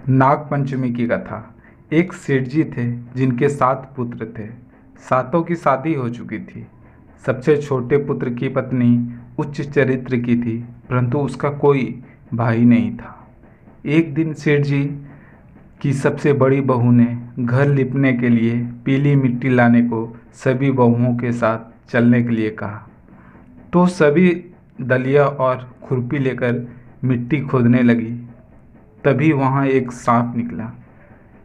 नाग पंचमी की कथा। एक सेठ जी थे जिनके 7 पुत्र थे। सातों की शादी हो चुकी थी। सबसे छोटे पुत्र की पत्नी उच्च चरित्र की थी, परंतु उसका कोई भाई नहीं था। एक दिन सेठ जी की सबसे बड़ी बहू ने घर लिपने के लिए पीली मिट्टी लाने को सभी बहुओं के साथ चलने के लिए कहा। तो सभी दलिया और खुरपी लेकर मिट्टी खोदने लगी। तभी वहाँ एक सांप निकला,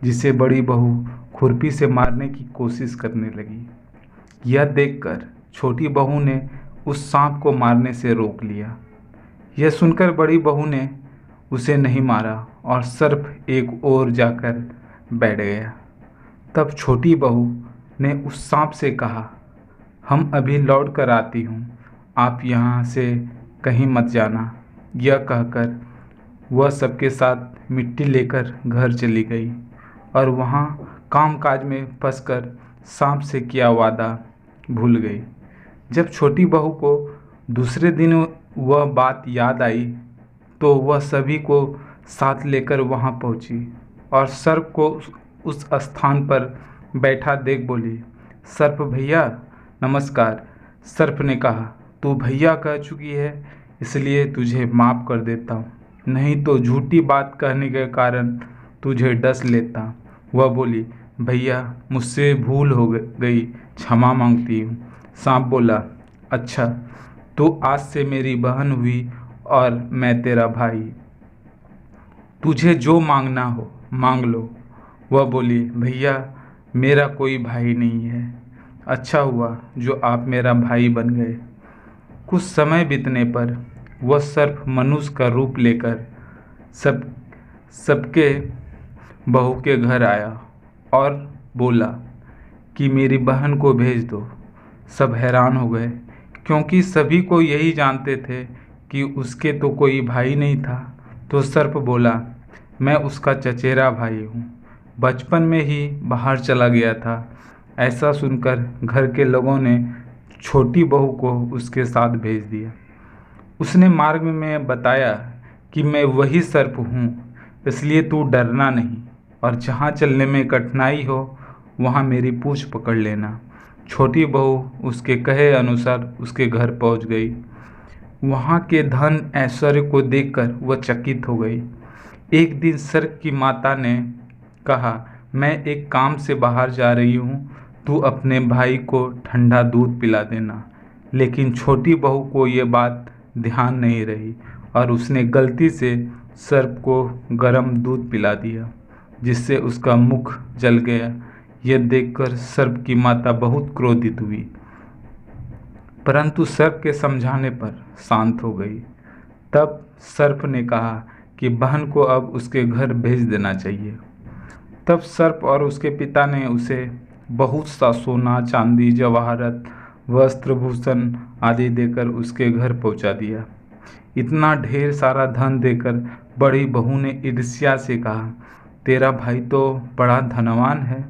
जिसे बड़ी बहू खुरपी से मारने की कोशिश करने लगी। यह देखकर छोटी बहू ने उस सांप को मारने से रोक लिया। यह सुनकर बड़ी बहू ने उसे नहीं मारा और सर्प एक ओर जाकर बैठ गया। तब छोटी बहू ने उस सांप से कहा, हम अभी लौट कर आती हूँ, आप यहाँ से कहीं मत जाना। यह कहकर वह सबके साथ मिट्टी लेकर घर चली गई और वहाँ कामकाज में फंसकर सांप से किया वादा भूल गई। जब छोटी बहू को दूसरे दिन वह बात याद आई तो वह सभी को साथ लेकर वहाँ पहुँची और सर्प को उस स्थान पर बैठा देख बोली, सर्प भैया नमस्कार। सर्प ने कहा, तू भैया कह चुकी है इसलिए तुझे माफ़ कर देता हूँ, नहीं तो झूठी बात कहने के कारण तुझे डस लेता। वह बोली, भैया मुझसे भूल हो गई, क्षमा मांगती हूँ। सांप बोला, अच्छा तो आज से मेरी बहन हुई और मैं तेरा भाई, तुझे जो मांगना हो मांग लो। वह बोली, भैया मेरा कोई भाई नहीं है, अच्छा हुआ जो आप मेरा भाई बन गए। कुछ समय बीतने पर वह सर्प मनुष्य का रूप लेकर सबके बहू के घर आया और बोला कि मेरी बहन को भेज दो। सब हैरान हो गए क्योंकि सभी को यही जानते थे कि उसके तो कोई भाई नहीं था। तो सर्प बोला, मैं उसका चचेरा भाई हूँ, बचपन में ही बाहर चला गया था। ऐसा सुनकर घर के लोगों ने छोटी बहू को उसके साथ भेज दिया। उसने मार्ग में बताया कि मैं वही सर्प हूँ, इसलिए तू डरना नहीं और जहाँ चलने में कठिनाई हो वहाँ मेरी पूँछ पकड़ लेना। छोटी बहू उसके कहे अनुसार उसके घर पहुँच गई। वहाँ के धन ऐश्वर्य को देखकर वह चकित हो गई। एक दिन सर्प की माता ने कहा, मैं एक काम से बाहर जा रही हूँ, तू अपने भाई को ठंडा दूध पिला देना। लेकिन छोटी बहू को ये बात ध्यान नहीं रही और उसने गलती से सर्प को गर्म दूध पिला दिया, जिससे उसका मुख जल गया। यह देखकर सर्प की माता बहुत क्रोधित हुई, परंतु सर्प के समझाने पर शांत हो गई। तब सर्प ने कहा कि बहन को अब उसके घर भेज देना चाहिए। तब सर्प और उसके पिता ने उसे बहुत सा सोना, चांदी, जवाहरात, वस्त्र, भूषण आदि देकर उसके घर पहुंचा दिया। इतना ढेर सारा धन देकर बड़ी बहू ने ईर्ष्या से कहा, तेरा भाई तो बड़ा धनवान है,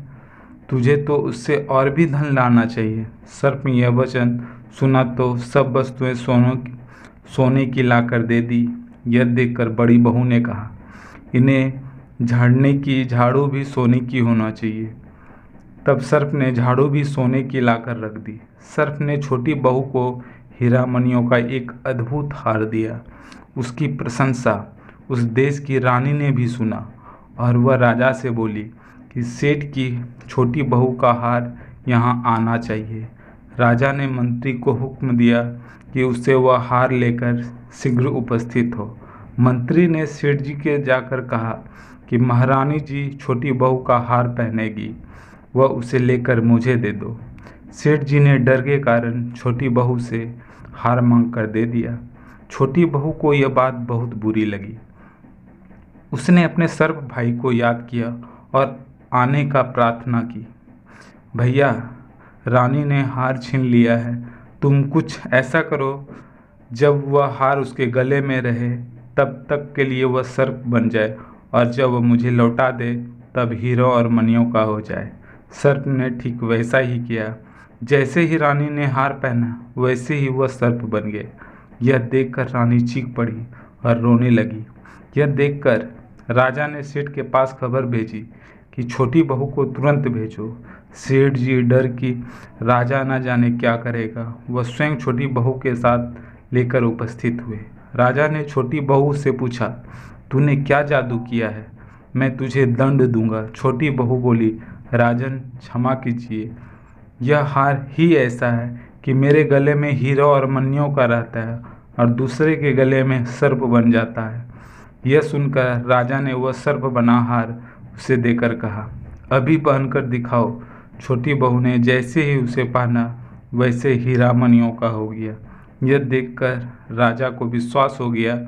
तुझे तो उससे और भी धन लाना चाहिए। सर्प ने यह वचन सुना तो सब वस्तुएं सोने की लाकर दे दी। यह देखकर बड़ी बहू ने कहा, इन्हें झाड़ने की झाड़ू भी सोने की होना चाहिए। तब सर्प ने झाड़ू भी सोने की लाकर रख दी। सर्प ने छोटी बहू को हीरा मणियों का एक अद्भुत हार दिया। उसकी प्रशंसा उस देश की रानी ने भी सुना और वह राजा से बोली कि सेठ की छोटी बहू का हार यहाँ आना चाहिए। राजा ने मंत्री को हुक्म दिया कि उससे वह हार लेकर शीघ्र उपस्थित हो। मंत्री ने सेठ जी के जाकर कहा कि महारानी जी छोटी बहू का हार पहनेगी, वह उसे लेकर मुझे दे दो। सेठ जी ने डर के कारण छोटी बहू से हार मांग कर दे दिया। छोटी बहू को यह बात बहुत बुरी लगी। उसने अपने सर्प भाई को याद किया और आने का प्रार्थना की। भैया रानी ने हार छीन लिया है, तुम कुछ ऐसा करो जब वह हार उसके गले में रहे तब तक के लिए वह सर्प बन जाए और जब वह मुझे लौटा दे तब हीरों और मणियों का हो जाए। सर्प ने ठीक वैसा ही किया। जैसे ही रानी ने हार पहना वैसे ही वह सर्प बन गया। यह देखकर रानी चीख पड़ी और रोने लगी। यह देखकर राजा ने सेठ के पास खबर भेजी कि छोटी बहू को तुरंत भेजो। सेठ जी डर कि राजा न जाने क्या करेगा, वह स्वयं छोटी बहू के साथ लेकर उपस्थित हुए। राजा ने छोटी बहू से पूछा, तूने क्या जादू किया है? मैं तुझे दंड दूंगा। छोटी बहू बोली, राजन क्षमा कीजिए, यह हार ही ऐसा है कि मेरे गले में हीरा और मणियों का रहता है और दूसरे के गले में सर्प बन जाता है। यह सुनकर राजा ने वह सर्प बना हार उसे देकर कहा, अभी पहनकर दिखाओ। छोटी बहू ने जैसे ही उसे पहना वैसे हीरा मणियों का हो गया। यह देखकर राजा को विश्वास हो गया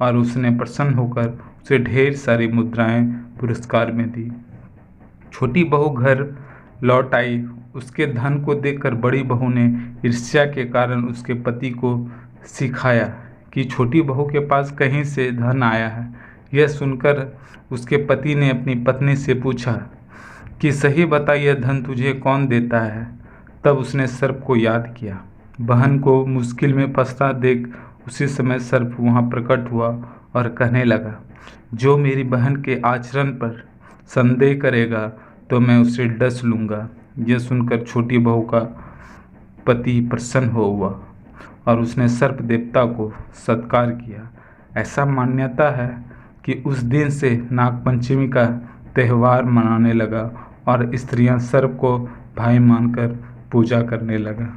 और उसने प्रसन्न होकर उसे ढेर सारी मुद्राएं पुरस्कार में दी। छोटी बहू घर लौट आई। उसके धन को देखकर बड़ी बहू ने ईर्ष्या के कारण उसके पति को सिखाया कि छोटी बहू के पास कहीं से धन आया है। यह सुनकर उसके पति ने अपनी पत्नी से पूछा कि सही बता, यह धन तुझे कौन देता है? तब उसने सर्प को याद किया। बहन को मुश्किल में फंसता देख उसी समय सर्प वहां प्रकट हुआ और कहने लगा, जो मेरी बहन के आचरण पर संदेह करेगा तो मैं उसे डस लूँगा। यह सुनकर छोटी बहू का पति प्रसन्न हुआ और उसने सर्प देवता को सत्कार किया। ऐसा मान्यता है कि उस दिन से नागपंचमी का त्यौहार मनाने लगा और स्त्रियां सर्प को भाई मानकर पूजा करने लगा।